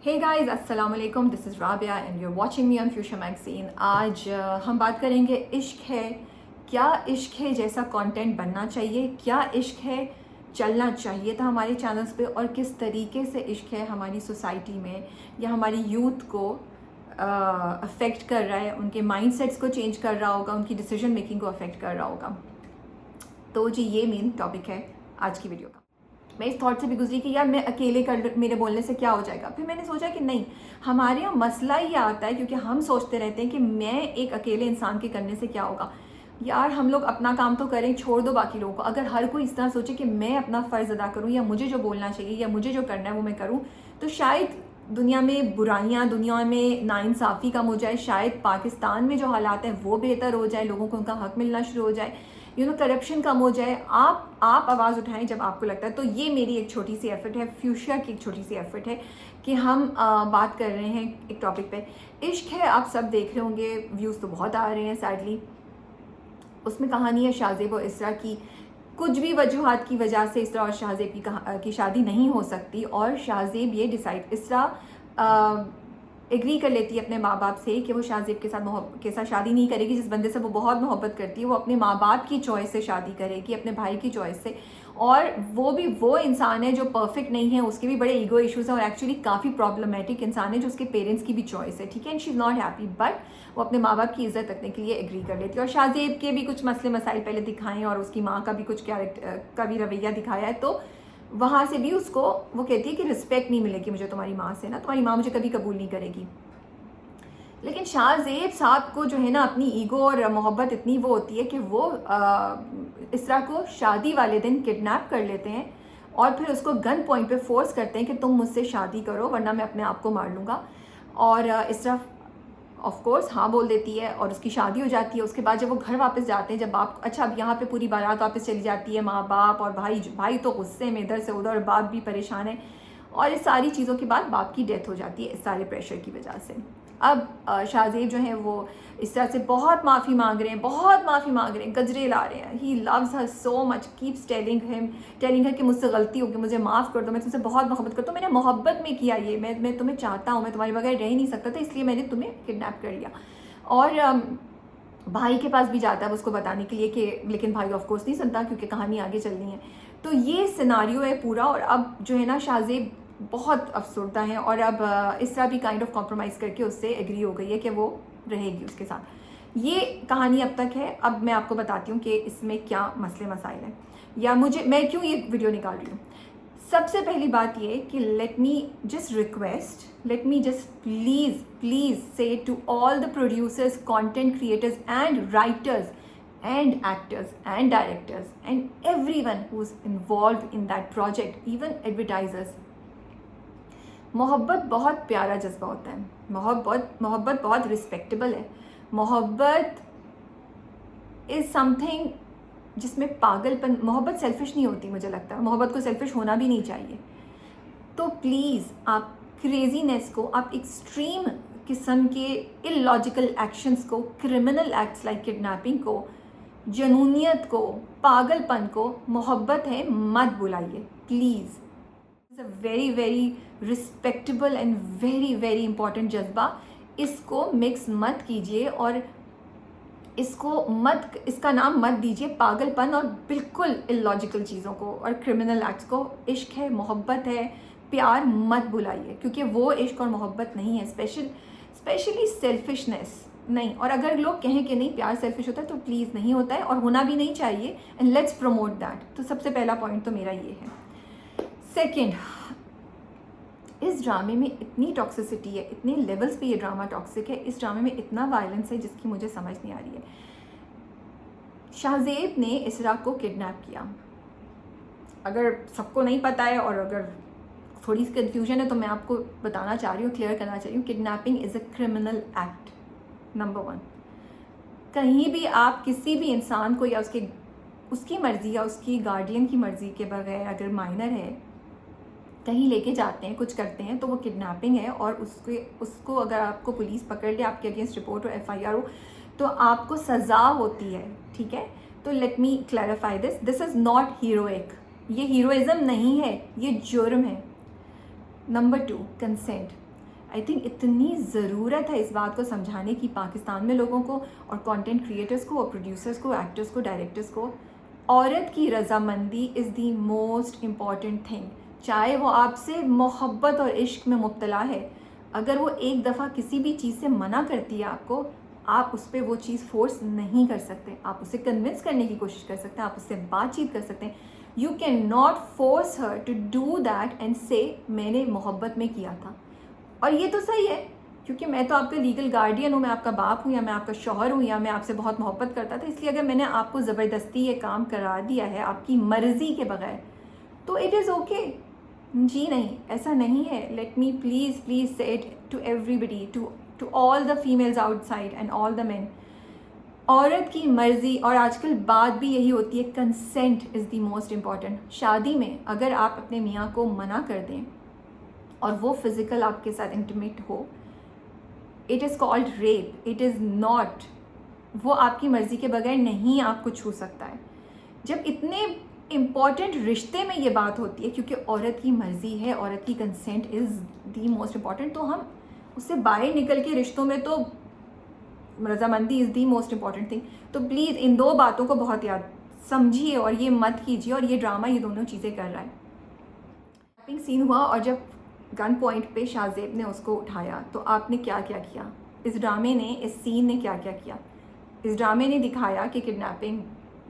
हे guys, अस्सलाम वालेकुम। This is Rabia and you are watching me on Future Magazine. आज हम बात करेंगे इश्क है, क्या इश्क है जैसा कंटेंट बनना चाहिए, क्या इश्क है चलना चाहिए था हमारे चैनल्स पे, और किस तरीके से इश्क है हमारी सोसाइटी में या हमारी यूथ को अफेक्ट कर रहा है, उनके माइंडसेट्स को चेंज कर रहा होगा, उनकी डिसीजन मेकिंग को अफेक्ट कर रहा होगा। तो जी ये मेन टॉपिक है आज की वीडियो का। मैं इस थॉट से भी गुजरी कि यार मैं अकेले कर मेरे बोलने से क्या हो जाएगा। फिर मैंने सोचा कि नहीं, हमारे यहाँ मसला ही आता है क्योंकि हम सोचते रहते हैं कि मैं एक अकेले इंसान के करने से क्या होगा। यार हम लोग अपना काम तो करें, छोड़ दो बाकी लोगों को। अगर हर कोई इस तरह सोचे कि मैं अपना फ़र्ज़ अदा करूँ या मुझे जो बोलना चाहिए या मुझे जो करना है वो मैं करूँ, तो शायद दुनिया में बुराइयाँ, दुनिया में नाइंसाफ़ी कम हो जाए, शायद पाकिस्तान में जो हालात हैं वो बेहतर हो जाए, लोगों को उनका हक मिलना शुरू हो जाए, करप्शन कम हो जाए। आप आवाज़ उठाएं जब आपको लगता है। तो ये मेरी एक छोटी सी एफर्ट है, फ्यूशिया की एक छोटी सी एफर्ट है कि हम बात कर रहे हैं एक टॉपिक पे। इश्क है, आप सब देख रहे होंगे, व्यूज़ तो बहुत आ रहे हैं सैडली। उसमें कहानी है शाहज़ेब और इसरा की। कुछ भी वजूहात की वजह से इसरा और शाहज़ेब की शादी नहीं हो सकती, और शाहज़ेब ये डिसाइड, इसरा एग्री कर लेती है अपने माँ बाप से कि वो शाहज़ेब के साथ शादी नहीं करेगी। जिस बंदे से वो बहुत मोहब्बत करती है, वो अपने माँ बाप की चॉइस से शादी करेगी, अपने भाई की चॉइस से। और वो भी वो इंसान है जो परफेक्ट नहीं है, उसके भी बड़े ईगो इश्यूज़ हैं, और एक्चुअली काफ़ी प्रॉब्लमेटिक इंसान है जो उसके पेरेंट्स की भी चॉइस है, ठीक है। And she is not happy, but वो अपने माँ बाप की इज्जत रखने के लिए एग्री कर लेती है। और शाहज़ेब के भी कुछ मसले मसाइल पहले दिखाएं और उसकी माँ का भी कुछ कैरेक्टर का भी रवैया दिखाया है, तो वहाँ से भी उसको वो कहती है कि रिस्पेक्ट नहीं मिलेगी मुझे तुम्हारी माँ से, ना तुम्हारी माँ मुझे कभी कबूल नहीं करेगी। लेकिन शाहज़ेब साहब को जो है ना, अपनी ईगो और मोहब्बत इतनी वो होती है कि वो इसरा को शादी वाले दिन किडनैप कर लेते हैं और फिर उसको गन पॉइंट पे फोर्स करते हैं कि तुम मुझसे शादी करो वरना मैं अपने आप को मार लूँगा। और इसरा ऑफ कोर्स हाँ बोल देती है और उसकी शादी हो जाती है। उसके बाद जब वो घर वापस जाते हैं, जब बाप, अच्छा अब यहाँ पे पूरी बारात वापस चली जाती है, माँ बाप और भाई तो गुस्से में इधर से उधर, और बाप भी परेशान है। और इस सारी चीज़ों के बाद बाप की डेथ हो जाती है इस सारे प्रेशर की वजह से। अब शाहज़ेब जो है वो इस तरह से बहुत माफ़ी मांग रहे हैं, बहुत माफ़ी मांग रहे हैं, गजरे ला रहे हैं। He loves her so much, keeps telling her कि मुझसे गलती होगी, मुझे माफ़ कर दो, मैं तुमसे बहुत मोहब्बत करता हूँ, मैंने मोहब्बत में किया ये, मैं तुम्हें चाहता हूँ, मैं तुम्हारे बगैर रह ही नहीं सकता था, इसलिए मैंने तुम्हें किडनैप कर लिया। और भाई के पास भी जाता है उसको बताने के लिए कि, लेकिन भाई ऑफ कोर्स नहीं सुनता क्योंकि कहानी आगे चलनी है। तो ये सिनारियो है पूरा। और अब जो है ना, शाहज़ेब बहुत अफसरदा है, और अब इसरा भी काइंड ऑफ कॉम्प्रोमाइज़ करके उससे एग्री हो गई है कि वो रहेगी उसके साथ। ये कहानी अब तक है। अब मैं आपको बताती हूँ कि इसमें क्या मसले मसाइल हैं, या मैं क्यों ये वीडियो निकाल रही हूँ। सबसे पहली बात ये कि let me just please say to all the producers, content creators and writers and actors and directors and everyone who's involved in that project, even advertisers, मोहब्बत बहुत प्यारा जज्बा होता है। मोहब्बत बहुत रिस्पेक्टेबल है। मोहब्बत इज़ समथिंग जिसमें पागलपन, मोहब्बत सेल्फिश नहीं होती, मुझे लगता है मोहब्बत को सेल्फिश होना भी नहीं चाहिए। तो प्लीज़ आप क्रेजीनेस को, आप एक्सट्रीम किस्म के इलॉजिकल एक्शंस को, क्रिमिनल एक्ट्स लाइक किडनैपिंग को, जनूनियत को, पागलपन को मोहब्बत है मत बुलाइए please. It's a very very respectable and very very important जज्बा। इसको मिक्स मत कीजिए और इसका नाम मत दीजिए पागलपन और बिल्कुल इलॉजिकल चीज़ों को और क्रिमिनल एक्ट्स को। इश्क है, मोहब्बत है, प्यार मत बुलाइए, क्योंकि वो इश्क और मोहब्बत नहीं है। स्पेशली सेल्फिशनेस नहीं। और अगर लोग कहें कि नहीं प्यार सेल्फिश होता है, तो प्लीज़ नहीं होता है और होना भी नहीं चाहिए, एंड लेट्स प्रमोट दैट। तो सबसे पहला पॉइंट तो मेरा ये है। सेकेंड, इस ड्रामे में इतनी टॉक्सिसिटी है, इतने लेवल्स पे ये ड्रामा टॉक्सिक है, इस ड्रामे में इतना वायलेंस है जिसकी मुझे समझ नहीं आ रही है। शाहज़ेब ने इसरा को किडनैप किया। अगर सबको नहीं पता है और अगर थोड़ी सी कन्फ्यूजन है तो मैं आपको बताना चाह रही हूँ, क्लियर करना चाह रही हूँ। Kidnapping is a criminal act, number 1। कहीं भी आप किसी भी इंसान को या उसकी मर्ज़ी या उसकी गार्डियन की मर्ज़ी के बगैर अगर माइनर है कहीं लेके जाते हैं, कुछ करते हैं, तो वो किडनैपिंग है। और उसको अगर आपको पुलिस पकड़ ले, आपके अगेंस्ट रिपोर्ट और FIR हो, तो आपको सज़ा होती है, ठीक है। तो let me clarify this is not heroic, ये हीरोइज़म नहीं है, ये जुर्म है। Number 2, consent. आई थिंक इतनी ज़रूरत है इस बात को समझाने की पाकिस्तान में लोगों को, और कंटेंट क्रिएटर्स को, और प्रोड्यूसर्स को, एक्टर्स को, डायरेक्टर्स को। औरत की रजामंदी is the most important thing. चाहे वो आपसे मोहब्बत और इश्क में मुब्तला है, अगर वो एक दफ़ा किसी भी चीज़ से मना करती है आपको, आप उस पर वो चीज़ फोर्स नहीं कर सकते। आप उसे कन्विंस करने की कोशिश कर सकते हैं, आप उससे बातचीत कर सकते हैं। You can not force her to do that and say मैंने मोहब्बत में किया था। और ये तो सही है, क्योंकि मैं तो आपका लीगल गार्डियन हूँ, मैं आपका बाप हूँ, या मैं आपका शौहर हूँ, या मैं आपसे बहुत मोहब्बत करता था, इसलिए अगर मैंने आपको ज़बरदस्ती ये काम करा दिया है आपकी मर्ज़ी के बगैर, तो इट इज़ ओके। जी नहीं, ऐसा नहीं है। Let me please say it to everybody, to all the females outside and all the men. औरत की मर्ज़ी, और आजकल बात भी यही होती है, consent is the most important. शादी में अगर आप अपने मियाँ को मना कर दें और वो फिज़िकल आपके साथ इंटीमेट हो, it is called rape, it is not. वो आपकी मर्ज़ी के बगैर नहीं आपको छू सकता है। जब इतने इम्पॉर्टेंट रिश्ते में ये बात होती है, क्योंकि औरत की मर्ज़ी है, औरत की consent is the most important, तो हम उससे बाहर निकल के रिश्तों में तो रजामंदी is the most important thing. तो प्लीज़ इन दो बातों को बहुत याद समझिए और ये मत कीजिए, और ये ड्रामा ये दोनों चीज़ें कर रहा है। किडनैपिंग सीन हुआ और जब गन पॉइंट पे शाहजेब ने उसको उठाया, तो आपने क्या क्या किया? इस ड्रामे ने, इस सीन ने क्या क्या किया? इस ड्रामे ने दिखाया कि किडनैपिंग,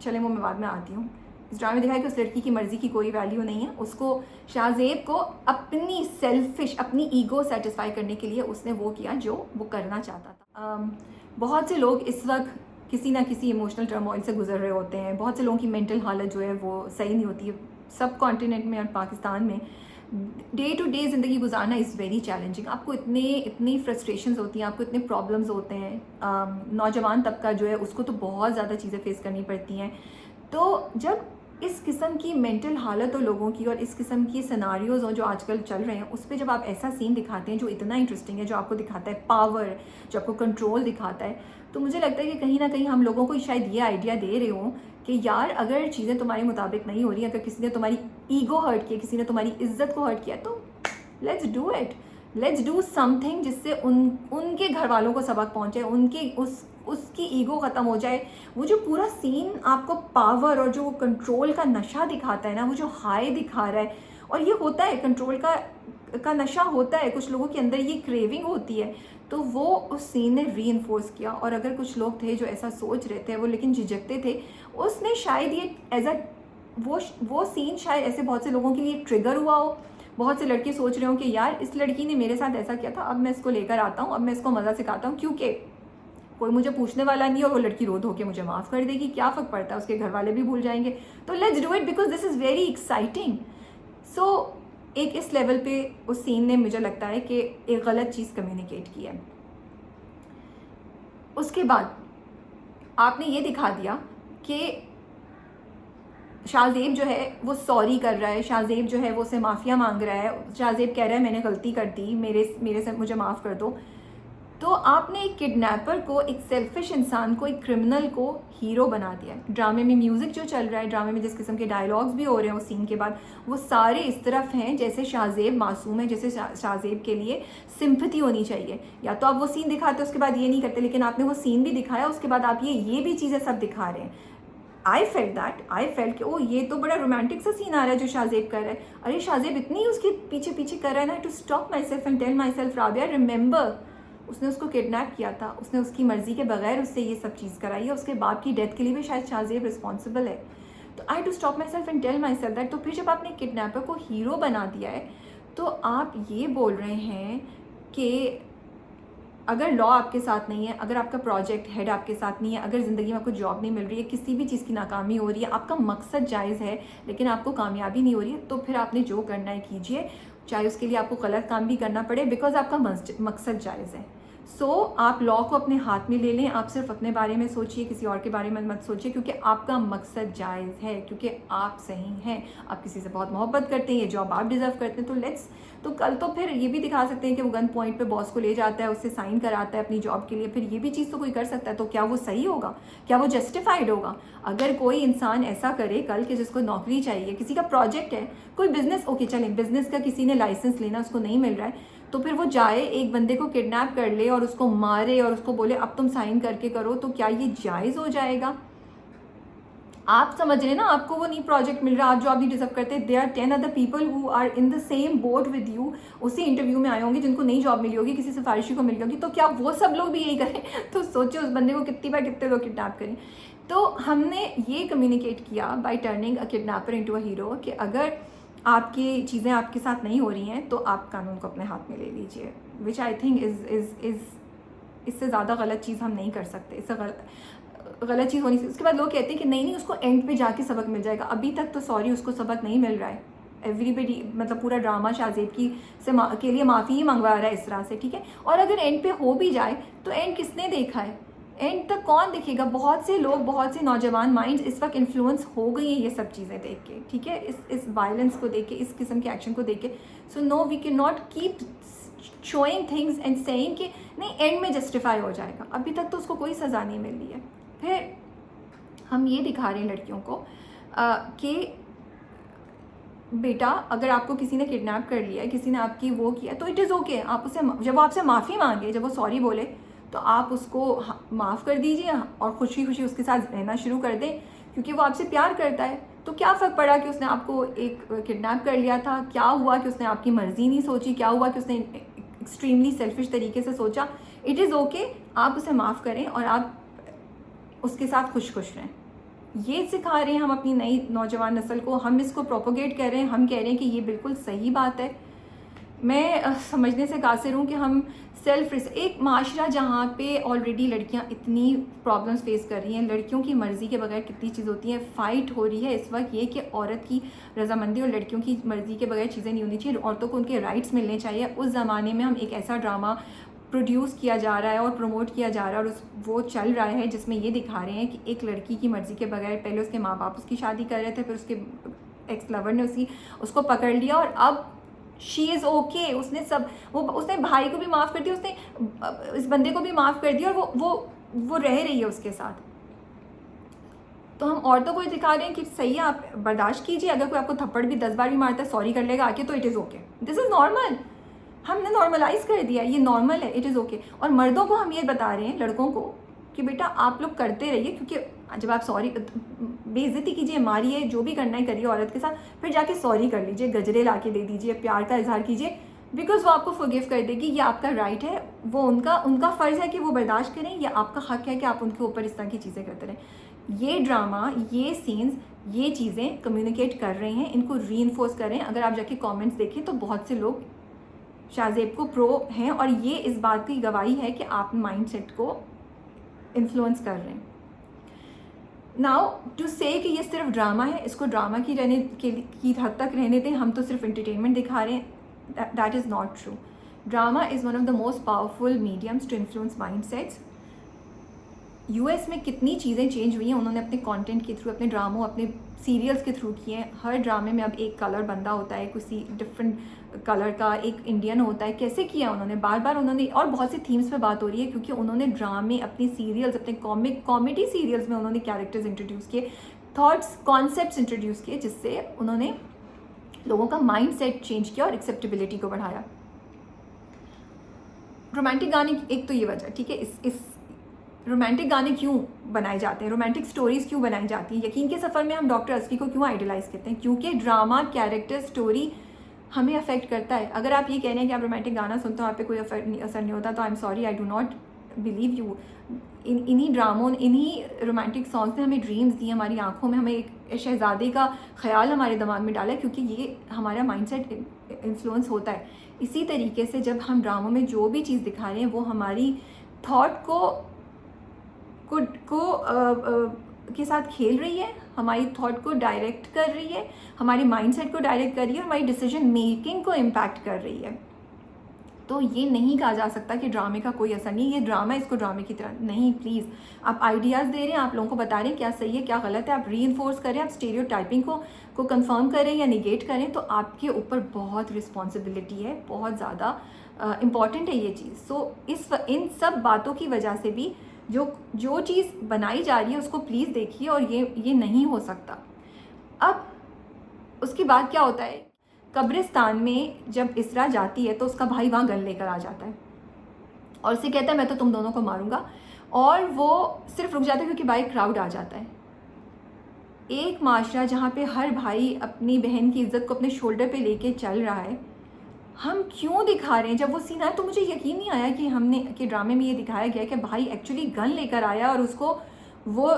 चले वो मैं बाद में आती हूँ, इस ड्रामे में दिखाया कि उस लड़की की मर्ज़ी की कोई वैल्यू नहीं है। उसको, शाहजेब को अपनी सेल्फिश, अपनी ईगो सेटिस्फाई करने के लिए उसने वो किया जो वो करना चाहता था। बहुत से लोग इस वक्त किसी ना किसी इमोशनल टर्मोइल से गुजर रहे होते हैं। बहुत से लोगों की मेंटल हालत जो है वो सही नहीं होती है। सब कॉन्टिनेंट में और पाकिस्तान में डे टू डे ज़िंदगी गुजारना इज़ वेरी चैलेंजिंग। आपको इतनी फ्रस्ट्रेशंस होती हैं, आपको इतने प्रॉब्लम्स होते हैं। नौजवान तबका जो है उसको तो बहुत ज़्यादा चीज़ें फेस करनी पड़ती हैं। तो जब इस किस्म की मेंटल हालत हो लोगों की, और इस किस्म की सिनारियोज़ हो जो आजकल चल रहे हैं, उस पर जब आप ऐसा सीन दिखाते हैं जो इतना इंटरेस्टिंग है, जो आपको दिखाता है पावर, जो आपको कंट्रोल दिखाता है, तो मुझे लगता है कि कहीं ना कहीं हम लोगों को शायद ये आइडिया दे रहे हों कि यार अगर चीज़ें तुम्हारे मुताबिक नहीं हो रही, अगर किसी ने तुम्हारी ईगो हर्ट किया, किसी ने तुम्हारी इज्जत को हर्ट किया, तो let's do it, let's do something जिससे उनके घर वालों को सबक पहुँचे, उनके उसकी ईगो ख़त्म हो जाए। वो जो पूरा सीन आपको पावर और जो कंट्रोल का नशा दिखाता है ना, वो जो हाई दिखा रहा है, और ये होता है कंट्रोल का नशा होता है, कुछ लोगों के अंदर ये क्रेविंग होती है, तो वो उस सीन ने रीइंफोर्स किया। और अगर कुछ लोग थे जो ऐसा सोच रहे थे वो लेकिन झिझकते थे, उसने शायद ये एज अ वो सीन शायद ऐसे बहुत से लोगों के लिए ट्रिगर हुआ हो। बहुत से लड़के सोच रहे हो कि यार इस लड़की ने मेरे साथ ऐसा किया था, अब मैं इसको लेकर आता हूँ, अब मैं इसको मज़ा सिखाता हूँ, क्योंकि कोई मुझे पूछने वाला नहीं है, और वो लड़की रो धो के मुझे माफ़ कर देगी, क्या फ़र्क पड़ता है, उसके घर वाले भी भूल जाएंगे। तो let's do it because this is very exciting. So एक इस लेवल पे उस सीन ने मुझे लगता है कि एक गलत चीज़ कम्युनिकेट की है। उसके बाद आपने ये दिखा दिया कि शाहजेब जो है वो सॉरी कर रहा है, शाहजेब जो है वो उससे माफ़िया मांग रहा है, शाहजेब कह रहा है मैंने गलती कर दी, मेरे से मुझे माफ़ कर दो। तो आपने एक किडनैपर को, एक सेल्फिश इंसान को, एक क्रिमिनल को हीरो बना दिया है। ड्रामे में म्यूज़िक जो चल रहा है, ड्रामे में जिस किस्म के डायलॉग्स भी हो रहे हैं उस सीन के बाद, वो सारे इस तरफ हैं जैसे शाहजेब मासूम है, जैसे शाहजेब के लिए सिंपैथी होनी चाहिए। या तो आप वो सीन दिखाते उसके बाद ये नहीं करते, लेकिन आपने वो सीन भी दिखाया, उसके बाद आप ये भी चीज़ें सब दिखा रहे हैं। आई फेल्ट कि ओ ये तो बड़ा रोमांटिक सा सीन आ रहा है जो शाहजेब कर रहा है। अरे शाहजेब इतनी उसके पीछे पीछे कर रहा है ना, to stop myself and tell myself Rabia remember, उसने उसको किडनैप किया था, उसने उसकी मर्ज़ी के बगैर उससे ये सब चीज़ कराई है, उसके बाप की डेथ के लिए भी शायद शाहजेब रिस्पॉन्सिबल है। तो I to stop myself and tell myself that. तो फिर जब आपने किडनैपर को हीरो बना दिया है, तो आप ये बोल रहे हैं कि अगर लॉ आपके साथ नहीं है, अगर आपका प्रोजेक्ट हेड आपके साथ नहीं है, अगर ज़िंदगी में आपको जॉब नहीं मिल रही है, किसी भी चीज़ की नाकामी हो रही है, आपका मकसद जायज़ है लेकिन आपको कामयाबी नहीं हो रही है, तो फिर आपने जो करना है कीजिए, चाहे उसके लिए आपको गलत काम भी करना पड़े, बिकॉज आपका मकसद जायज़ है। सो आप लॉ को अपने हाथ में ले लें, आप सिर्फ अपने बारे में सोचिए, किसी और के बारे में मत सोचिए, क्योंकि आपका मकसद जायज़ है, क्योंकि आप सही हैं, आप किसी से बहुत मोहब्बत करते हैं, ये जॉब आप डिज़र्व करते हैं। तो कल तो फिर ये भी दिखा सकते हैं कि वो गन पॉइंट पे बॉस को ले जाता है, उससे साइन कराता है अपनी जॉब के लिए, फिर ये भी चीज़ तो कोई कर सकता है। तो क्या वो सही होगा? क्या वो जस्टिफाइड होगा? अगर कोई इंसान ऐसा करे कल कि जिसको नौकरी चाहिए, किसी का प्रोजेक्ट है, कोई बिज़नेस, ओके चलें, बिज़नेस का किसी ने लाइसेंस लेना, उसको नहीं मिल रहा है, तो फिर वो जाए एक बंदे को किडनैप कर ले और उसको मारे और उसको बोले अब तुम साइन करके करो, तो क्या ये जायज़ हो जाएगा? आप समझ रहे हैं ना, आपको वो नहीं प्रोजेक्ट मिल रहा, आप जॉब नहीं डिजर्व करते। They are 10 other people who are in the same boat with you, उसी इंटरव्यू में आए होंगे, जिनको नई जॉब मिली होगी, किसी सिफारिशी को मिली होगी, तो क्या वो सब लोग भी यही करें? तो सोचो उस बंदे को कितनी बार कितने लोग किडनैप करें। तो हमने ये कम्युनिकेट किया bye turning a kidnapper into a hero कि अगर आपकी चीज़ें आपके साथ नहीं हो रही हैं तो आप कानून को अपने हाथ में ले लीजिए, विच आई थिंक इज़ इससे ज़्यादा गलत चीज़ हम नहीं कर सकते। इससे गलत चीज़ होनी चाहिए। उसके बाद लोग कहते हैं कि नहीं उसको एंड पे जाके सबक मिल जाएगा। अभी तक तो सॉरी उसको सबक नहीं मिल रहा है। एवरीबडी मतलब पूरा ड्रामा शाहजेब के लिए माफ़ी ही मंगवा रहा है इस तरह से, ठीक है। और अगर एंड पे हो भी जाए तो एंड किसने देखा है? एंड तक कौन देखेगा? बहुत से लोग, बहुत से नौजवान माइंड्स इस वक्त इन्फ्लुएंस हो गई हैं ये सब चीज़ें देख के, ठीक है, इस वायलेंस को देख के, इस किस्म के एक्शन को देख के। So no, we can not keep showing things and saying कि नहीं एंड में जस्टिफाई हो जाएगा। अभी तक तो उसको कोई सज़ा नहीं मिल रही है। फिर हम ये दिखा रहे हैं लड़कियों को कि बेटा अगर आपको किसी ने किडनैप कर लिया है, किसी ने आपकी वो किया, तो इट इज़ ओके। आप उसे, जब वो आपसे माफ़ी मांगे, जब वो सॉरी बोले, तो आप उसको माफ़ कर दीजिए और खुशी खुशी उसके साथ रहना शुरू कर दें, क्योंकि वो आपसे प्यार करता है। तो क्या फ़र्क पड़ा कि उसने आपको एक किडनैप कर लिया था? क्या हुआ कि उसने आपकी मर्ज़ी नहीं सोची? क्या हुआ कि उसने एक्सट्रीमली सेल्फिश तरीके से सोचा? इट इज़ ओके, आप उसे माफ़ करें और आप उसके साथ खुश खुश रहें। ये सिखा रहे हैं हम अपनी नई नौजवान नस्ल को, हम इसको प्रोपोगेट कर रहे हैं, हम कह रहे हैं कि ये बिल्कुल सही बात है। मैं समझने से कासिर हूँ कि हम एक माशरा जहाँ पे ऑलरेडी लड़कियाँ इतनी प्रॉब्लम्स फेस कर रही हैं, लड़कियों की मर्ज़ी के बगैर कितनी चीज़ होती है, फ़ाइट हो रही है इस वक्त ये कि औरत की रजामंदी और लड़कियों की मर्ज़ी के बगैर चीज़ें नहीं होनी चाहिए, औरतों को उनके राइट्स मिलने चाहिए। उस ज़माने में हम एक ऐसा ड्रामा प्रोड्यूस किया जा रहा है और प्रमोट किया जा रहा है और वो चल रहा है जिसमें ये दिखा रहे हैं कि एक लड़की की मर्ज़ी के बगैर पहले उसके माँ बाप उसकी शादी कर रहे थे, फिर उसके एक्स लवर ने उसको पकड़ लिया और अब शी इज़ ओके। उसने भाई को भी माफ़ कर दिया, उसने इस बंदे को भी माफ़ कर दिया और वो रह रही है उसके साथ। तो हम औरतों को ये दिखा रहे हैं कि सही है, आप बर्दाश्त कीजिए, अगर कोई आपको थप्पड़ भी 10 बार भी मारता है, सॉरी कर लेगा आके, तो it is okay, this is normal. हमने नॉर्मलाइज कर दिया, ये नॉर्मल है, इट इज़ ओके। और मर्दों को हम ये बता रहे हैं, लड़कों को, कि बेटा आप लोग करते रहिए, क्योंकि जब आप सॉरी, बेइज्जती कीजिए, मारिए, जो भी करना है करिए औरत के साथ, फिर जाके सॉरी कर लीजिए, गजरे ला के दे दीजिए, प्यार का इजहार कीजिए, बिकॉज वो आपको फॉरगिव कर देगी। ये आपका राइट है, वो उनका फ़र्ज़ है कि वो बर्दाश्त करें, या आपका हक है कि आप उनके ऊपर इस तरह की चीज़ें करते रहें। ये ड्रामा, ये सीन्स, ये चीज़ें कम्युनिकेट कर रहे हैं, इनको रीइंफोर्स करें। अगर आप जाके कॉमेंट्स देखें तो बहुत से लोग शाहजेब को प्रो हैं और ये इस बात की गवाही है कि आप माइंडसेट को इन्फ्लुएंस कर रहे हैं। नाउ टू से कि ये सिर्फ ड्रामा है, इसको ड्रामा की हद तक रहने दें, हम तो सिर्फ एंटरटेनमेंट दिखा रहे हैं, that is not true. Drama is one of the most powerful mediums to influence mindsets. US में कितनी चीज़ें चेंज हुई हैं, उन्होंने अपने कंटेंट के थ्रू, अपने ड्रामों, अपने सीरियल्स के थ्रू किए हैं। हर ड्रामे में अब एक कलर बंदा होता है, किसी डिफरेंट कलर का, एक इंडियन होता है। कैसे किया उन्होंने, बार बार उन्होंने, और बहुत सी थीम्स पे बात हो रही है, क्योंकि उन्होंने ड्रामे, अपनी सीरियल्स, अपने कॉमेडी सीरियल्स में उन्होंने कैरेक्टर्स इंट्रोड्यूस किए, थॉट्स, कॉन्सेप्ट्स इंट्रोड्यूस किए, जिससे उन्होंने लोगों का माइंड सेट चेंज किया और एक्सेप्टेबिलिटी को बढ़ाया। रोमांटिक गाने, एक तो ये वजह, ठीक है, इस रोमांटिक गाने क्यों बनाए जाते हैं, रोमांटिक स्टोरीज़ क्यों बनाई जाती हैं। यकीन के सफ़र में हम डॉक्टर असफी को क्यों आइडलाइज़ करते हैं, क्योंकि ड्रामा, कैरेक्टर, स्टोरी हमें अफेक्ट करता है। अगर आप ये कह रहे हैं कि आप रोमांटिक गाना सुनते हो, आप पे कोई असर नहीं होता, तो I am sorry, I do not believe you. इन्हीं ड्रामों, इन्हीं रोमांटिक सॉन्ग्स ने हमें ड्रीम्स दी, हमारी आंखों में हमें एक शहज़ादे का ख्याल हमारे दिमाग में डाला है, क्योंकि ये हमारा माइंडसेट इन्फ्लुएंस होता है। इसी तरीके से जब हम ड्रामों में जो भी चीज़ दिखा रहे हैं, वो हमारी थॉट के साथ खेल रही है, हमारी थॉट को डायरेक्ट कर रही है, हमारे माइंडसेट को डायरेक्ट कर रही है, हमारी डिसीजन मेकिंग को इम्पैक्ट कर रही है। तो ये नहीं कहा जा सकता कि ड्रामे का कोई असर नहीं, ये ड्रामा, इसको ड्रामे की तरह नहीं। प्लीज़, आप आइडियाज़ दे रहे हैं, आप लोगों को बता रहे हैं क्या सही है क्या गलत है, आप रीइंफोर्स करें, आप स्टीरियोटाइपिंग को कंफर्म करें या निगेट करें, तो आपके ऊपर बहुत रिस्पॉन्सिबिलिटी है, बहुत ज़्यादा इम्पॉर्टेंट है ये चीज़। सो इन सब बातों की वजह से भी जो चीज़ बनाई जा रही है उसको प्लीज़ देखिए, और ये नहीं हो सकता। अब उसके बाद क्या होता है, कब्रिस्तान में जब इसरा जाती है तो उसका भाई वहाँ गन लेकर आ जाता है और उसे कहता है मैं तो तुम दोनों को मारूंगा, और वो सिर्फ रुक जाता है क्योंकि बाई क्राउड आ जाता है। एक माशरा जहाँ पे हर भाई अपनी बहन की इज्जत को अपने शोल्डर पे लेके चल रहा है, हम क्यों दिखा रहे हैं? जब वो सीन आया तो मुझे यकीन नहीं आया कि ड्रामे में ये दिखाया गया कि भाई एक्चुअली गन लेकर आया और उसको वो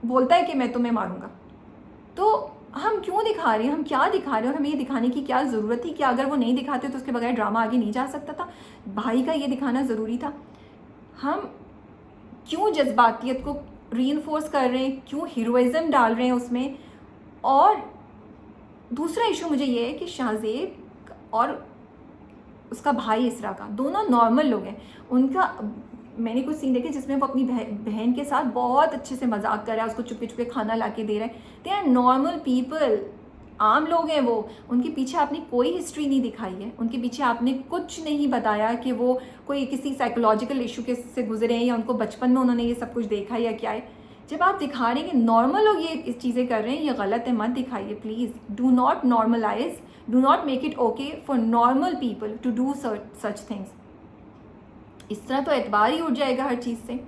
बोलता है कि मैं तुम्हें मारूंगा। तो हम क्यों दिखा रहे हैं, हम क्या दिखा रहे हैं, और हमें ये दिखाने की क्या ज़रूरत थी? कि अगर वो नहीं दिखाते तो उसके बगैर ड्रामा आगे नहीं जा सकता था? भाई का ये दिखाना ज़रूरी था? हम क्यों जज्बातियत को रीइंफोर्स कर रहे हैं, क्यों हीरोइज़म डाल रहे हैं उसमें? और दूसरा इशू मुझे ये है कि शाहज़ेब और उसका भाई इसरा का, दोनों नॉर्मल लोग हैं। उनका मैंने कुछ सीन देखे जिसमें वो अपनी बहन के साथ बहुत अच्छे से मजाक कर रहा है, उसको चुपके चुपके खाना ला के दे रहा है। दे आर नॉर्मल पीपल, आम लोग हैं वो। उनके पीछे आपने कोई हिस्ट्री नहीं दिखाई है, उनके पीछे आपने कुछ नहीं बताया कि वो कोई किसी साइकोलॉजिकल इशू के से गुजरे हैं या उनको बचपन में उन्होंने ये सब कुछ देखा या क्या है। जब आप दिखा रहे हैं कि नॉर्मल लोग ये इस चीज़ें कर रहे हैं, ये गलत है, मत दिखाइए please. Do not normalise, do not make it okay for normal people to do such things. इस तरह तो एतबार ही उठ जाएगा हर चीज़ से।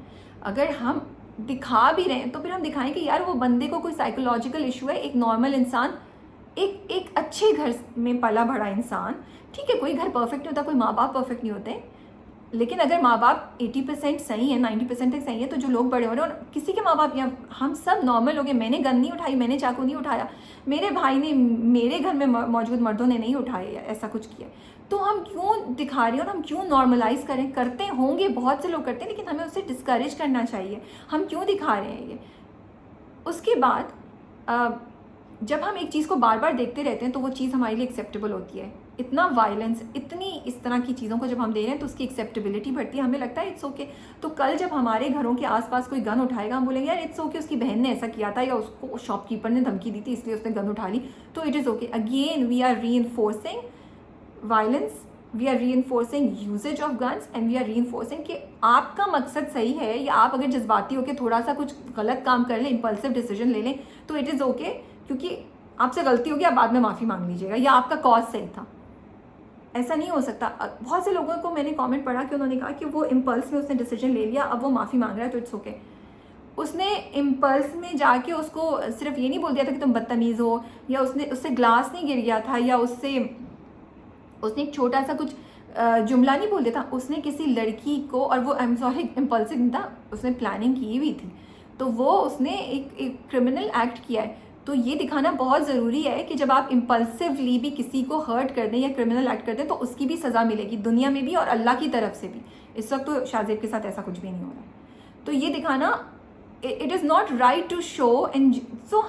अगर हम दिखा भी रहे हैं तो फिर हम दिखाएं कि यार वो बंदे को कोई साइकोलॉजिकल इशू है, एक नॉर्मल इंसान, एक अच्छे घर में पला बड़ा इंसान। ठीक है, कोई घर परफेक्ट नहीं होता, कोई माँ बाप परफेक्ट नहीं होते, लेकिन अगर माँ बाप 80% सही है, 90% तक सही है, तो जो लोग बड़े हो रहे हैं, और किसी के माँ बाप या हम सब नॉर्मल हो गए। मैंने गन नहीं उठाई, मैंने चाकू नहीं उठाया, मेरे भाई ने, मेरे घर में मौजूद मर्दों ने नहीं उठाए या ऐसा कुछ किया। तो हम क्यों दिखा रहे हैं और हम क्यों नॉर्मलाइज करें? करते होंगे, बहुत से लोग करते हैं, लेकिन हमें उससे डिस्करेज करना चाहिए। हम क्यों दिखा रहे हैं ये? उसके बाद जब हम एक चीज़ को बार बार देखते रहते हैं तो वो चीज़ हमारे लिए एक्सेप्टेबल होती है। इतना वायलेंस, इतनी इस तरह की चीज़ों को जब हम दे रहे हैं तो उसकी एक्सेप्टेबिलिटी बढ़ती है, हमें लगता है इट्स ओके। तो कल जब हमारे घरों के आसपास कोई गन उठाएगा, हम बोलेंगे यार इट्स ओके, उसकी बहन ने ऐसा किया था या उसको शॉपकीपर ने धमकी दी थी इसलिए उसने गन उठा ली, तो it is okay. Again we are reinforcing violence, we are reinforcing usages of guns, and we are reinforcing कि आपका मकसद सही है, या आप अगर जज्बाती होकर थोड़ा सा कुछ गलत काम कर लें, इंपल्सिव डिसीजन ले लें, तो इट इज़ ओके, क्योंकि आपसे गलती होगी, आप बाद में माफ़ी मांग लीजिएगा, या आपका कॉज सही था। ऐसा नहीं हो सकता। बहुत से लोगों को मैंने कमेंट पढ़ा कि उन्होंने कहा कि वो इम्पल्स में उसने डिसीजन ले लिया, अब वो माफ़ी मांग रहा है, तो इट्स ओके। उसने इम्पल्स में जाके उसको सिर्फ ये नहीं बोल दिया था कि तुम बदतमीज़ हो, या उससे ग्लास नहीं गिर गया था, या उसने एक छोटा सा कुछ जुमला नहीं बोल दिया था। उसने किसी लड़की को, और वो आई एम सॉरी इम्पल्सिव नहीं था, उसने प्लानिंग की हुई थी, तो वो उसने एक क्रिमिनल एक्ट किया है। तो ये दिखाना बहुत ज़रूरी है कि जब आप इम्पल्सिवली भी किसी को हर्ट कर दें या क्रिमिनल एक्ट कर दें तो उसकी भी सज़ा मिलेगी, दुनिया में भी और अल्लाह की तरफ से भी। इस वक्त तो शाहज़ेब के साथ ऐसा कुछ भी नहीं हो रहा है। तो ये दिखाना, it is not right to show. And so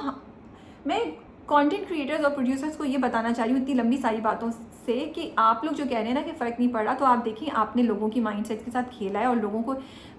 मैं कंटेंट क्रिएटर्स और प्रोड्यूसर्स को ये बताना चाह रही हूँ इतनी लंबी सारी बातों से, कि आप लोग जो कह रहे हैं ना कि फ़र्क नहीं पड़ा, तो आप देखिए आपने लोगों की माइंडसेट के साथ खेला है और लोगों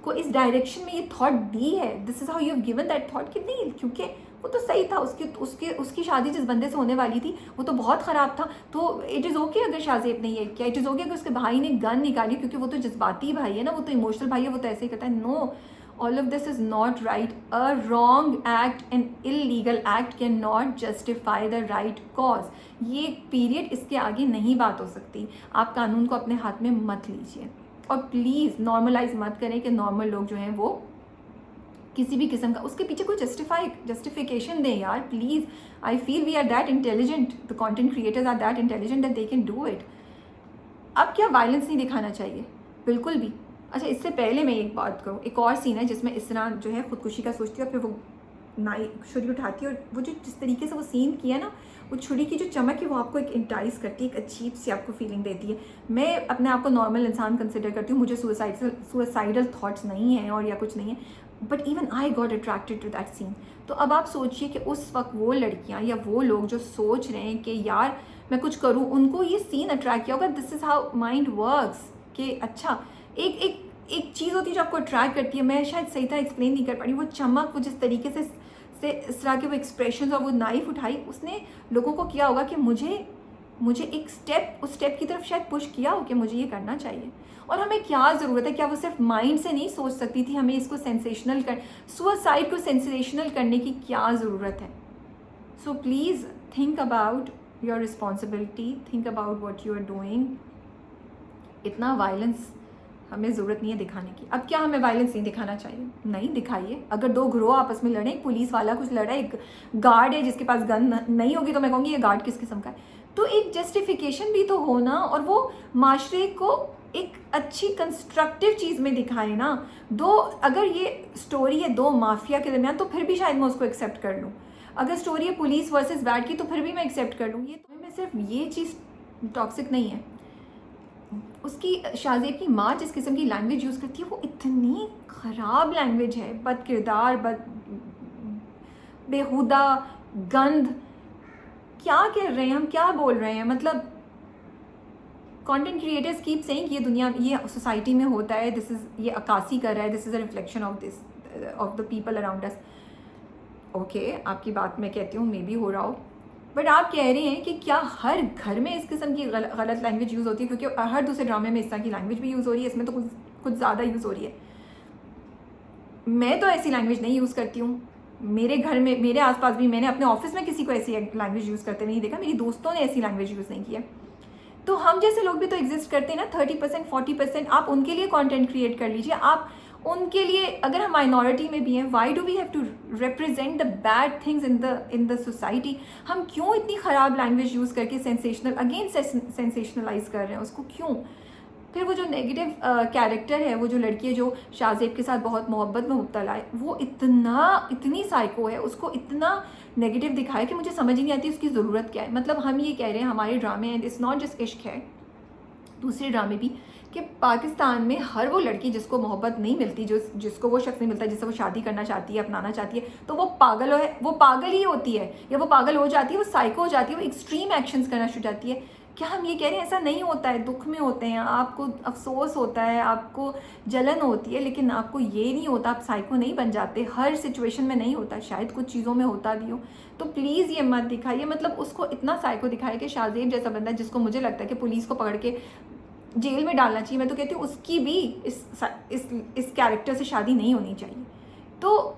को इस डायरेक्शन में ये थॉट दी है। This is how you have given that thought कि नहीं, क्योंकि वो तो सही था, उसकी शादी जिस बंदे से होने वाली थी वो तो बहुत ख़राब था। तो इट इज़ ओके अगर शाहज़ेब ने ये किया, इट इज़ ओके अगर उसके भाई ने गन निकाली, क्योंकि वो तो जज्बाती भाई है ना, वो तो इमोशनल भाई है, वो तो ऐसे ही करता है। No, all of this is not right. A wrong act, an illegal act cannot justify the right cause. ये पीरियड, इसके आगे नहीं बात हो सकती। आप कानून को अपने हाथ में मत लीजिए, और प्लीज़ नॉर्मलाइज मत करें कि नॉर्मल लोग जो हैं वो किसी भी किस्म का उसके पीछे कोई जस्टिफिकेशन दें यार, please. I feel we are that intelligent, the content creators are that intelligent that they can do it. अब क्या वायलेंस नहीं दिखाना चाहिए? बिल्कुल भी। अच्छा, इससे पहले मैं एक बात करूँ, एक और सीन है जिसमें इसरा जो है खुदकुशी का सोचती है, और फिर वो नाई छुरी उठाती है, और वो जो जिस तरीके से वो सीन किया ना, वो छुरी की जो चमक है वो आपको एक इंटाइज करती है, एक अजीब सी आपको फीलिंग देती है। मैं अपने आप को नॉर्मल इंसान कंसिडर करती हूँ, मुझे सुसाइडल थॉट्स नहीं हैं और या कुछ नहीं है, but even I got attracted to that scene. तो अब आप सोचिए कि उस वक्त वो लड़कियाँ या वो लोग जो सोच रहे हैं कि यार मैं कुछ करूँ, उनको ये सीन अट्रैक्ट किया होगा। This is how mind works, कि अच्छा एक चीज़ होती है जो आपको अट्रैक्ट करती है। मैं शायद सही तरह एक्सप्लेन नहीं कर पा रही, वो चमक, वो जिस तरीके से इस तरह के वो एक्सप्रेशन और वो नाइफ उठाई, उसने लोगों को किया होगा कि मुझे एक स्टेप, उस स्टेप की तरफ शायद पुश किया हो कि मुझे ये करना चाहिए। और हमें क्या ज़रूरत है? क्या वो सिर्फ माइंड से नहीं सोच सकती थी? हमें इसको सेंसेशनल सुसाइड को सेंसेशनल करने की क्या ज़रूरत है? So please think about your responsibility, think about what you are doing. इतना वायलेंस हमें ज़रूरत नहीं है दिखाने की। अब क्या हमें वायलेंस नहीं दिखाना चाहिए? नहीं दिखाइए। अगर दो ग्रोह आपस में लड़े, एक पुलिस वाला कुछ लड़ा, एक गार्ड है जिसके पास गन नहीं होगी तो मैं कहूँगी ये गार्ड किस किस्म का है। तो एक जस्टिफिकेशन भी तो हो ना, और वो माशरे को एक अच्छी कंस्ट्रक्टिव चीज़ में दिखाए ना। दो, अगर ये स्टोरी है दो माफिया के दरमियान तो फिर भी शायद मैं उसको एक्सेप्ट कर लूँ। अगर स्टोरी है पुलिस वर्सेस बैड की तो फिर भी मैं एक्सेप्ट कर लूँ। ये तो में सिर्फ ये चीज़ टॉक्सिक नहीं है। उसकी शाहज़ेब की माँ जिस किस्म की लैंग्वेज यूज़ करती है वो इतनी ख़राब लैंग्वेज है, बद किरदार, बेहुदा, गंद। क्या कर रहे हैं हम, क्या बोल रहे हैं? मतलब कंटेंट क्रिएटर्स कीप सेइंग ये दुनिया, ये सोसाइटी में होता है, दिस इज़, ये अक्कासी कर रहा है, this is a reflection of this, of the people around us. Okay, आपकी बात मैं कहती हूँ मे बी हो रहा हो, बट आप कह रहे हैं कि क्या हर घर में इस किस्म की गलत लैंग्वेज यूज़ होती है? क्योंकि हर दूसरे ड्रामे में इस तरह की लैंग्वेज भी यूज़ हो रही है, इसमें तो कुछ ज़्यादा यूज़ हो रही है। मैं तो ऐसी लैंग्वेज नहीं यूज़ करती हूँ। मेरे घर में, मेरे आसपास भी, मैंने अपने ऑफिस में किसी को ऐसी लैंग्वेज यूज़ करते नहीं देखा। मेरी दोस्तों ने ऐसी लैंग्वेज यूज़ नहीं की है। तो हम जैसे लोग भी तो एग्जिस्ट करते हैं ना। 30% 40% आप उनके लिए कंटेंट क्रिएट कर लीजिए। आप उनके लिए, अगर हम माइनॉरिटी में भी हैं, why do we have to represent the bad things in the society? हम क्यों इतनी ख़राब लैंग्वेज यूज़ करके सेंसेशनलाइज कर रहे हैं उसको, क्यों? फिर वो जो नेगेटिव कैरेक्टर है, वो जो लड़की है जो शाहज़ेब के साथ बहुत मोहब्बत में मुब्तला है, वो इतनी साइको है, उसको इतना नेगेटिव दिखाया कि मुझे समझ ही नहीं आती उसकी ज़रूरत क्या है। मतलब हम ये कह रहे हैं हमारे ड्रामे एंड इट्स नॉट जस्ट इश्क है, दूसरे ड्रामे भी, कि पाकिस्तान में हर वो लड़की जिसको मोहब्बत नहीं मिलती, जिसको वो शख्स नहीं मिलता जिससे वो शादी करना चाहती है, अपनाना चाहती है, तो वो पागल ही होती है, या वो पागल हो जाती है, वो साइको हो जाती है, वो एक्सट्रीम एक्शंस करना शुरू जाती है। क्या हम ये कह रहे हैं ऐसा नहीं होता है? दुख में होते हैं, आपको अफसोस होता है, आपको जलन होती है, लेकिन आपको ये नहीं होता, आप साइको नहीं बन जाते। हर सिचुएशन में नहीं होता, शायद कुछ चीज़ों में होता भी हो। तो प्लीज़ ये मत दिखाइए। मतलब उसको इतना साइको दिखाया कि शाहज़ेब जैसा बंदा, जिसको मुझे लगता है कि पुलिस को पकड़ के जेल में डालना चाहिए, मैं तो कहती हूँ उसकी भी इस कैरेक्टर से शादी नहीं होनी चाहिए। तो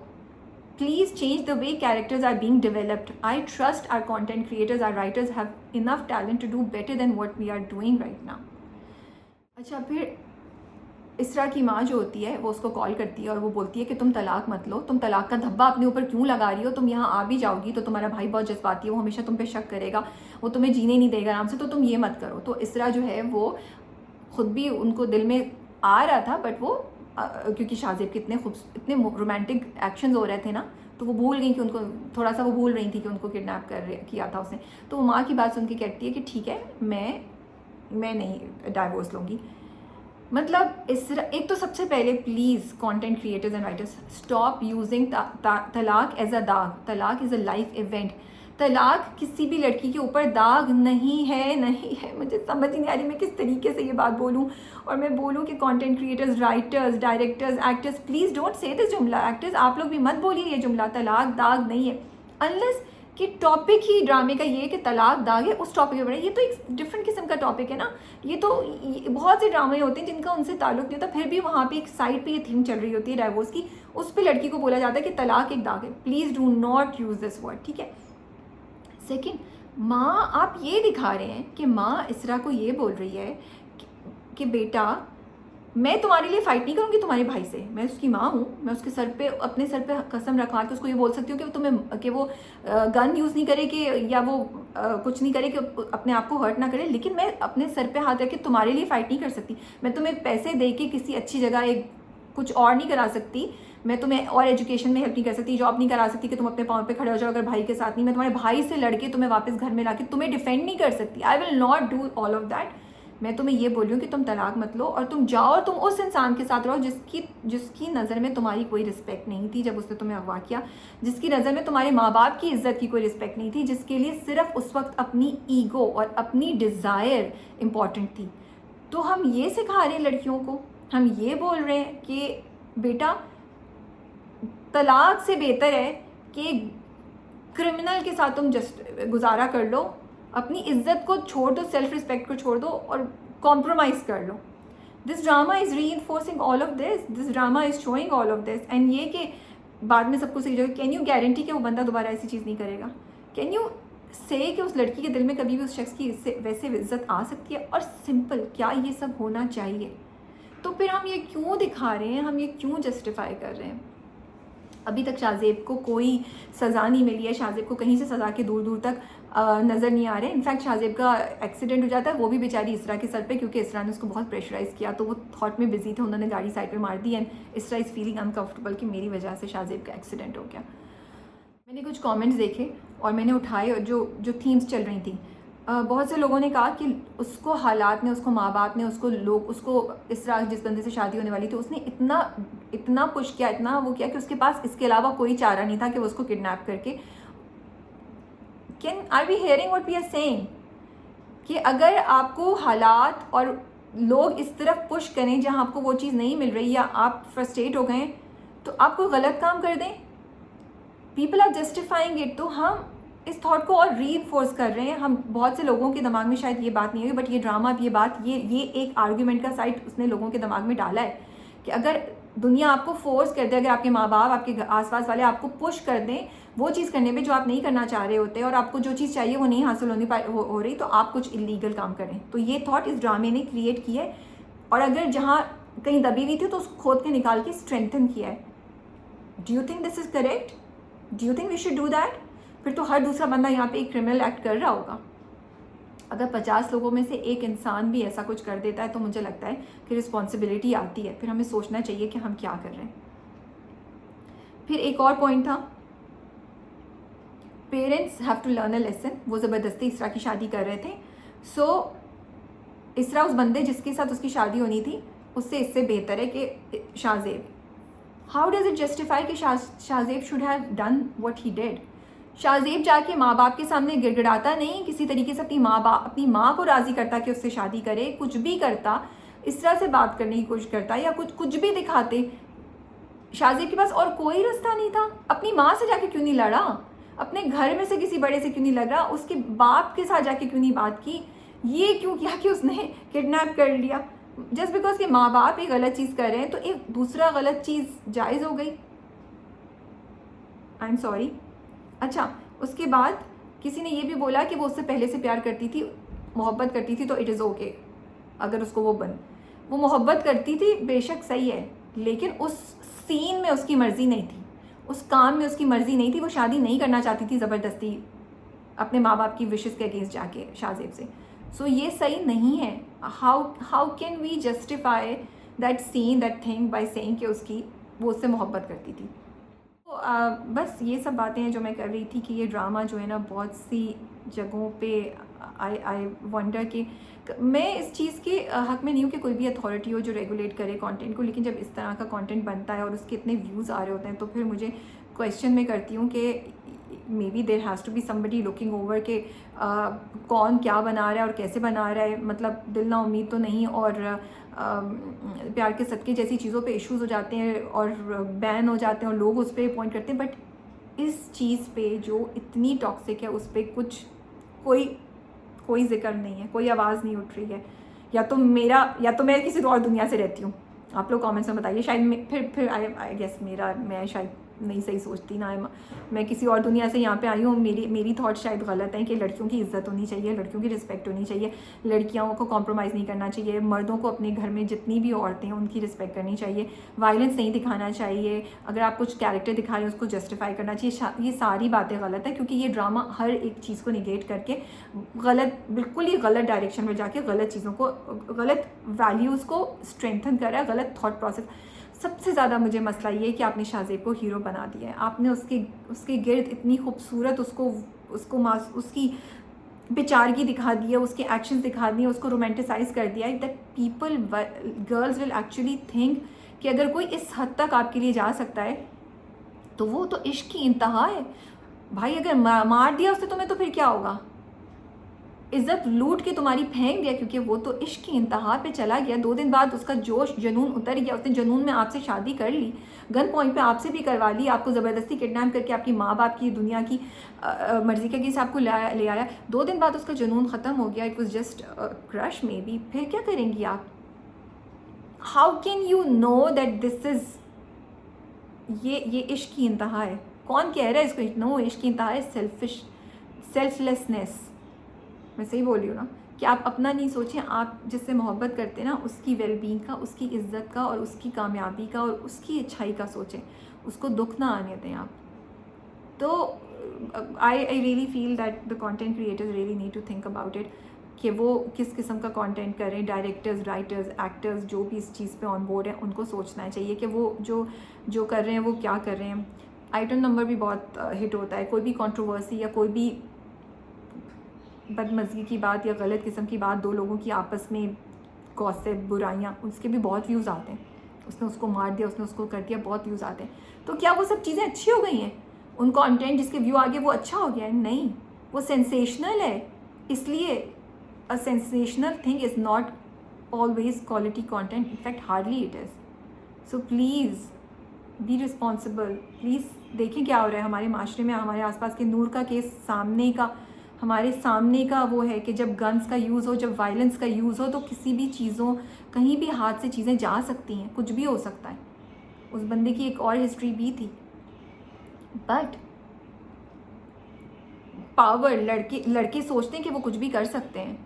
please change the way characters are being developed. I trust our content creators, our writers have enough talent to do better than what we are doing right now. अच्छा, फिर इसरा की माँ जो होती है वो उसको कॉल करती है और वो बोलती है कि तुम तलाक मत लो, तुम तलाक का धब्बा अपने ऊपर क्यों लगा रही हो? तुम यहाँ आ भी जाओगी तो तुम्हारा भाई बहुत जज्बाती है, वो हमेशा तुम पे शक करेगा, वो तुम्हें जीने नहीं देगा आराम से, तो तुम ये मत करो। तो इसरा जो है वो खुद भी, उनको दिल में आ रहा था, बट वो क्योंकि शाहज़ेब के इतने रोमांटिक एक्शंस हो रहे थे ना, तो वो भूल गई कि उनको, थोड़ा सा वो भूल रही थी कि उनको किडनैप किया था उसने। तो वो माँ की बात सुन के कहती है कि ठीक है, मैं नहीं डाइवोर्स लूँगी। मतलब एक तो सबसे पहले please content creators and writers, stop using तलाक एज अ दाग। तलाक इज़ अ लाइफ इवेंट। तलाक किसी भी लड़की के ऊपर दाग नहीं है। मुझे समझ ही नहीं आ रही मैं किस तरीके से ये बात बोलूँ, और मैं बोलूँ कि content creators, writers, directors, actors, please don't say this जुमला। एक्टर्स आप लोग भी मत बोलिए ये जुमला, तलाक दाग नहीं है, अनलेस कि टॉपिक ही ड्रामे का ये है कि तलाक दाग है, उस टॉपिक पर ये तो एक डिफरेंट किस्म का टॉपिक है ना। ये तो बहुत से ड्रामे होते हैं जिनका उनसे ताल्लुक नहीं होता, फिर भी वहाँ पे एक साइड पे ये थीम चल रही होती है डाइवोर्स की, उस पर लड़की को बोला जाता है कि तलाक एक दाग है। Please do not use this word, ठीक है। सेकेंड, माँ आप ये दिखा रहे हैं कि माँ इसरा को ये बोल रही है कि बेटा मैं तुम्हारे लिए फ़ाइट नहीं करूँगी तुम्हारे भाई से, मैं उसकी माँ हूँ, मैं उसके सर पे, अपने सर पे कसम रखवा के उसको ये बोल सकती हूँ कि वो गन यूज़ नहीं करे, कि या वो कुछ नहीं करे, कि अपने आप को हर्ट ना करे, लेकिन मैं अपने सर पे हाथ रख के तुम्हारे लिए फ़ाइट नहीं कर सकती। मैं तुम्हें पैसे दे के किसी अच्छी जगह कुछ और नहीं करा सकती, मैं तुम्हें और एजुकेशन में हेल्प नहीं कर सकती, जॉब नहीं करा सकती कि तुम अपने पाँव पे खड़े हो जाओ अगर भाई के साथ नहीं, मैं तुम्हारे भाई से लड़के तुम्हें वापस घर में लाके तुम्हें डिफेंड नहीं कर सकती। I will not do all of that. मैं तुम्हें ये बोल रही हूँ कि तुम तलाक मत लो और तुम जाओ और तुम उस इंसान के साथ रहो जिसकी नज़र में तुम्हारी कोई रिस्पेक्ट नहीं थी जब उसने तुम्हें अगवा किया, जिसकी नज़र में तुम्हारे माँ बाप की इज्जत की कोई रिस्पेक्ट नहीं थी, जिसके लिए सिर्फ उस वक्त अपनी ईगो और अपनी डिज़ायर इम्पॉर्टेंट थी। तो हम ये सिखा रहे हैं लड़कियों को, हम ये बोल रहे हैं कि बेटा तलाक से बेहतर है कि क्रिमिनल के साथ तुम गुजारा कर लो, अपनी इज्जत को छोड़ दो, सेल्फ रिस्पेक्ट को छोड़ दो और कॉम्प्रोमाइज़ कर लो। This drama is reinforcing all of this drama is showing all of this. And ये कि बाद में सबको सही जगह, कैन यू गारंटी कि वो बंदा दोबारा ऐसी चीज़ नहीं करेगा? कैन यू से कि उस लड़की के दिल में कभी भी उस शख्स की इससे वैसे इज्जत आ सकती है? और सिंपल, क्या ये सब होना चाहिए? तो फिर हम ये क्यों दिखा रहे हैं, हम ये क्यों जस्टिफाई कर रहे हैं? अभी तक शाहजेब को कोई सज़ा नहीं मिली है, शाहजेब को कहीं से सज़ा के दूर दूर तक नज़र नहीं आ रहे। इनफैक्ट शाहजेब का एक्सीडेंट हो जाता है, वो भी बेचारी इसरा के सर पे, क्योंकि इसरा ने उसको बहुत प्रेशराइज़ किया, तो वो थॉट में बिजी थे, उन्होंने गाड़ी साइड पे मार दी एंड इसरा इज़ फीलिंग अनकम्फर्टेबल कि मेरी वजह से शाहजेब का एक्सीडेंट हो गया। मैंने कुछ कमेंट्स देखे और मैंने उठाए, और जो थीम्स चल रही थी, बहुत से लोगों ने कहा कि उसको हालात ने, उसको माँ बाप ने, उसको इस तरह जिस बंदे से शादी होने वाली थी, उसने इतना पुश किया, इतना वो किया कि उसके पास इसके अलावा कोई चारा नहीं था कि वो उसको किडनैप करके। Are we hearing what we are saying? कि अगर आपको हालात और लोग इस तरफ पुश करें जहाँ आपको वो चीज़ नहीं मिल रही, या आप फ्रस्ट्रेट हो गए, तो आप कोई गलत काम कर दें, पीपल आर जस्टिफाइंग इट। तो हम इस थॉट को और रीइंफोर्स कर रहे हैं। हम बहुत से लोगों के दिमाग में शायद ये बात नहीं होगी, बट ये ड्रामा, ये एक आर्ग्यूमेंट का साइड उसने लोगों के दिमाग में डाला है कि अगर दुनिया आपको फोर्स कर दे, अगर आपके माँ बाप, आपके आसपास वाले आपको पुश कर दें वो चीज़ करने में जो आप नहीं करना चाह रहे होते, और आपको जो चीज़ चाहिए वो नहीं हासिल हो रही, तो आप कुछ इलीगल काम करें। तो ये थॉट इस ड्रामे ने क्रिएट की है, और अगर जहाँ कहीं दबी हुई थी तो उसको खोद के निकाल के स्ट्रेंथन किया है। Do you think this is correct? Do you think we should do that? फिर तो हर दूसरा बंदा यहाँ पे एक क्रिमिनल एक्ट कर रहा होगा। अगर 50 लोगों में से एक इंसान भी ऐसा कुछ कर देता है, तो मुझे लगता है कि रिस्पॉन्सिबिलिटी आती है, फिर हमें सोचना चाहिए कि हम क्या कर रहे हैं। फिर एक और पॉइंट था, parents have to learn a lesson. वो ज़बरदस्ती इसरा की शादी कर रहे थे, सो इसरा उस बंदे जिसके साथ उसकी शादी होनी थी उससे इससे बेहतर है कि Shahzeb. How does it justify कि Shahzeb should have done what he did? Shahzeb जाके माँ बाप के सामने गिड़गिड़ाता नहीं, किसी तरीके से अपनी माँ को राज़ी करता कि उससे शादी करे, कुछ भी करता, इस तरह से बात करने की कोशिश करता, या कुछ भी दिखाते। शाहजेब के पास और कोई रास्ता नहीं था। अपनी माँ से जाके क्यों नहीं लड़ा? अपने घर में से किसी बड़े से क्यों नहीं लड़ा? उसके बाप के साथ जाके क्यों नहीं बात की? ये क्यों किया कि उसने किडनैप कर लिया? जस्ट बिकॉज के माँ बाप एक गलत चीज़ कर रहे हैं तो एक दूसरा गलत चीज़ जायज़ हो गई। I am sorry. अच्छा, उसके बाद किसी ने ये भी बोला कि वो उससे पहले से प्यार करती थी, मोहब्बत करती थी, तो इट इज़ ओके अगर उसको वो मोहब्बत करती थी, बेशक सही है, लेकिन उस सीन में उसकी मर्ज़ी नहीं थी, उस काम में उसकी मर्ज़ी नहीं थी। वो शादी नहीं करना चाहती थी ज़बरदस्ती अपने माँ बाप की विशेस के अगेंस्ट जाके शाहजेब से। सो ये सही नहीं है। How can we justify that scene, that thing by saying कि वो उससे मोहब्बत करती थी? तो बस ये सब बातें हैं जो मैं कर रही थी कि ये ड्रामा जो है ना, बहुत सी जगहों पे आई वंडर कि मैं इस चीज़ के हक़ में नहीं हूँ कि कोई भी अथॉरिटी हो जो रेगुलेट करे कंटेंट को, लेकिन जब इस तरह का कंटेंट बनता है और उसके इतने व्यूज़ आ रहे होते हैं, तो फिर मुझे क्वेश्चन में करती हूँ कि maybe there has to be somebody looking over के कौन क्या बना रहा है और कैसे बना रहा है। मतलब दिल ना उम्मीद तो नहीं, और प्यार के सदक़े जैसी चीज़ों पे इश्यूज़ हो जाते हैं और बैन हो जाते हैं और लोग उस पर पॉइंट करते हैं, बट इस चीज़ पे जो इतनी टॉक्सिक है उस पर कोई जिक्र नहीं है, कोई आवाज़ नहीं उठ रही है। या तो मैं किसी और दुनिया से रहती हूँ। आप लोग कमेंट्स में बताइए। शायद फिर आई गेस मैं शायद नहीं सही सोचती ना, मैं किसी और दुनिया से यहाँ पे आई हूँ। मेरी थॉट शायद गलत है कि लड़कियों की इज्जत होनी चाहिए, लड़कियों की रिस्पेक्ट होनी चाहिए, लड़कियों को कॉम्प्रोमाइज़ नहीं करना चाहिए, मर्दों को अपने घर में जितनी भी औरतें हैं उनकी रिस्पेक्ट करनी चाहिए, वायलेंस नहीं दिखाना चाहिए, अगर आप कुछ कैरेक्टर दिखा रहे हैं उसको जस्टिफाई करना चाहिए। ये सारी बातें गलत है, क्योंकि ये ड्रामा हर एक चीज़ को निगेट करके बिल्कुल ही गलत डायरेक्शन में जाके गलत चीज़ों को, गलत वैल्यूज़ को स्ट्रेंथन कर रहा है, गलत थॉट प्रोसेस। सबसे ज़्यादा मुझे मसला ये है कि आपने शाहजेब को हीरो बना दिया है। आपने उसके गिर्द इतनी खूबसूरत उसकी बेचारगी दिखा दी है, उसके एक्शंस दिखा दिए, उसको रोमांटिसाइज कर दिया है, that girls will actually think कि अगर कोई इस हद तक आपके लिए जा सकता है तो वो तो इश्क की इंतहा है। भाई अगर मार दिया उसने तुम्हें तो फिर क्या होगा? इज्जत लूट के तुम्हारी फेंक दिया, क्योंकि वो तो इश्क की इंतहा पे चला गया। 2 दिन बाद उसका जोश जुनून उतर गया, उसने जुनून में आपसे शादी कर ली, गन पॉइंट पे आपसे भी करवा ली, आपको ज़बरदस्ती किडनैप करके आपकी माँ बाप की दुनिया की मर्ज़ी के केस आपको ले आया। 2 दिन बाद उसका जुनून ख़त्म हो गया, it was just crush may be. फिर क्या करेंगी आप? How can you know that this is ये इश्क की इंतहा है? कौन कह रहा है इसको? नो, इश्क की इंतहा है सेल्फलेसनेस, मैं सही बोल रही हूँ ना, कि आप अपना नहीं सोचें, आप जिससे मोहब्बत करते हैं ना उसकी वेलबींग का, उसकी इज्जत का और उसकी कामयाबी का और उसकी अच्छाई का सोचें, उसको दुख ना आने दें आप। तो I really feel that the content creators really need to think about it कि वो किस किस्म का कंटेंट करें। डायरेक्टर्स, राइटर्स, एक्टर्स जो भी इस चीज़ पे ऑन बोर्ड हैं उनको सोचना चाहिए कि वो जो कर रहे हैं वो क्या कर रहे हैं। आइटम नंबर भी बहुत हिट होता है, कोई भी कंट्रोवर्सी या कोई भी बदमज़गी की बात या गलत किस्म की बात, दो लोगों की आपस में गॉसिप, बुराइयाँ, उसके भी बहुत व्यूज़ आते हैं। उसने उसको मार दिया, उसने उसको कर दिया, बहुत व्यूज़ आते हैं। तो क्या वो सब चीज़ें अच्छी हो गई हैं? उन कंटेंट जिसके व्यू आ गए वो अच्छा हो गया है? नहीं, वो सेंसेशनल है। इसलिए a sensational thing is not always quality content, in fact hardly it is. So please be responsible. Please देखें क्या हो रहा है हमारे माशरे में, हमारे आसपास के। नूर का केस हमारे सामने का वो है कि जब गन्स का यूज़ हो, जब वायलेंस का यूज़ हो, तो किसी भी चीज़ों, कहीं भी हाथ से चीज़ें जा सकती हैं, कुछ भी हो सकता है। उस बंदे की एक और हिस्ट्री भी थी, बट पावर, लड़के सोचते हैं कि वो कुछ भी कर सकते हैं।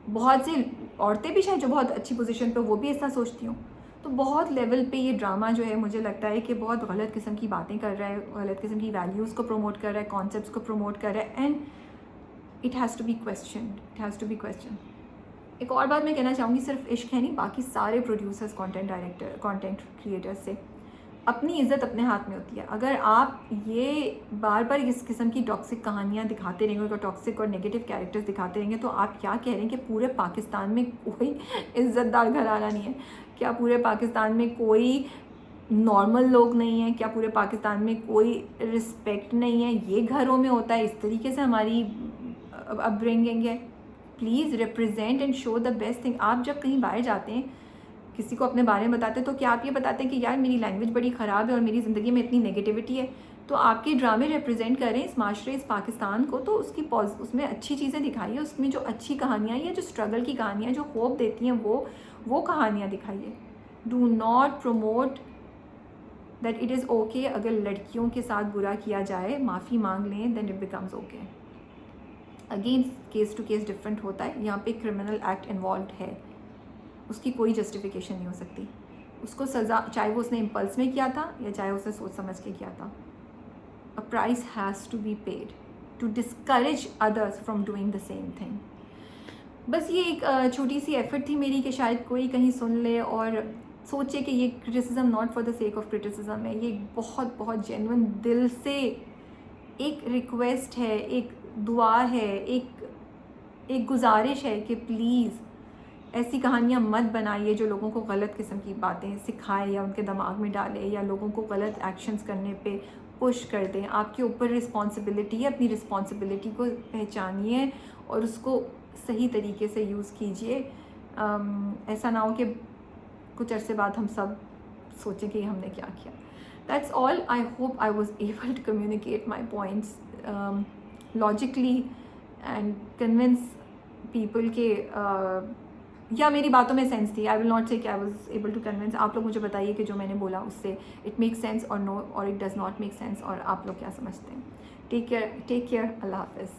बहुत सी औरतें भी शायद जो बहुत अच्छी पोजीशन पे, वो भी ऐसा सोचती हूँ। तो बहुत लेवल पे ये ड्रामा जो है मुझे लगता है कि बहुत गलत किस्म की बातें कर रहा है, गलत किस्म की वैल्यूज़ को प्रमोट कर रहा है, कॉन्सेप्ट्स को प्रमोट कर रहा है, and it has to be question, it has to be question. एक और बात मैं कहना चाहूँगी, सिर्फ इश्क है नहीं, बाकी सारे producers, content director, content creators से अपनी इज़्ज़त अपने हाथ में होती है। अगर आप ये बार बार इस किस्म की टॉक्सिक कहानियाँ दिखाते रहेंगे और टॉक्सिक और नेगेटिव कैरेक्टर्स दिखाते रहेंगे, तो आप क्या कह रहे हैं कि पूरे पाकिस्तान में कोई इज़्ज़तदार घराना नहीं है? क्या पूरे पाकिस्तान में कोई नॉर्मल लोग नहीं हैं? क्या पूरे पाकिस्तान में कोई रिस्पेक्ट नहीं है? ये घरों में होता है, इस तरीके से हमारी अपब्रिंगिंग है। Please represent and show the best thing. आप जब कहीं बाहर जाते हैं, किसी को अपने बारे में बताते हैं, तो क्या आप ये बताते हैं कि यार मेरी लैंग्वेज बड़ी ख़राब है और मेरी ज़िंदगी में इतनी नेगेटिविटी है? तो आपके ड्रामे रिप्रेजेंट करें इस माशरे, इस पाकिस्तान को, तो उसमें अच्छी चीज़ें दिखाइए, उसमें जो अच्छी कहानियाँ या जो स्ट्रगल की कहानियाँ जो होप देती हैं वो कहानियाँ दिखाइए। Do not promote that it is okay अगर लड़कियों के साथ बुरा किया जाए, माफ़ी मांग लें, then it becomes okay. Again case to case different होता है। यहाँ पे क्रिमिनल एक्ट इन्वॉल्व है, उसकी कोई जस्टिफिकेशन नहीं हो सकती। उसको सज़ा, चाहे वो उसने इम्पल्स में किया था या चाहे उसने सोच समझ के किया था, a price has to be paid to discourage others from doing the same thing. बस ये एक छोटी सी एफर्ट थी मेरी कि शायद कोई कहीं सुन ले और सोचे कि ये criticism not for the sake of criticism है, ये बहुत बहुत जेन्युइन दिल से एक रिक्वेस्ट है, एक दुआ है, एक गुजारिश है कि प्लीज़ ऐसी कहानियाँ मत बनाइए जो लोगों को गलत किस्म की बातें सिखाए या उनके दिमाग में डाले या लोगों को गलत एक्शंस करने पे पुश कर दें। आपके ऊपर रिस्पॉन्सिबिलिटी है, अपनी रिस्पॉन्सिबिलिटी को पहचानिए और उसको सही तरीके से यूज़ कीजिए। ऐसा ना हो कि कुछ अरसे बाद हम सब सोचें कि हमने क्या किया। That's all. I hope I was able to communicate my points logically and convince people के या मेरी बातों में सेंस थी। आई विल नॉट से कि I was able to convince. आप लोग मुझे बताइए कि जो मैंने बोला उससे इट मेक सेंस और नो, और it does not make sense, और आप लोग क्या समझते हैं। टेक केयर, अल्लाह हाफ़िज़।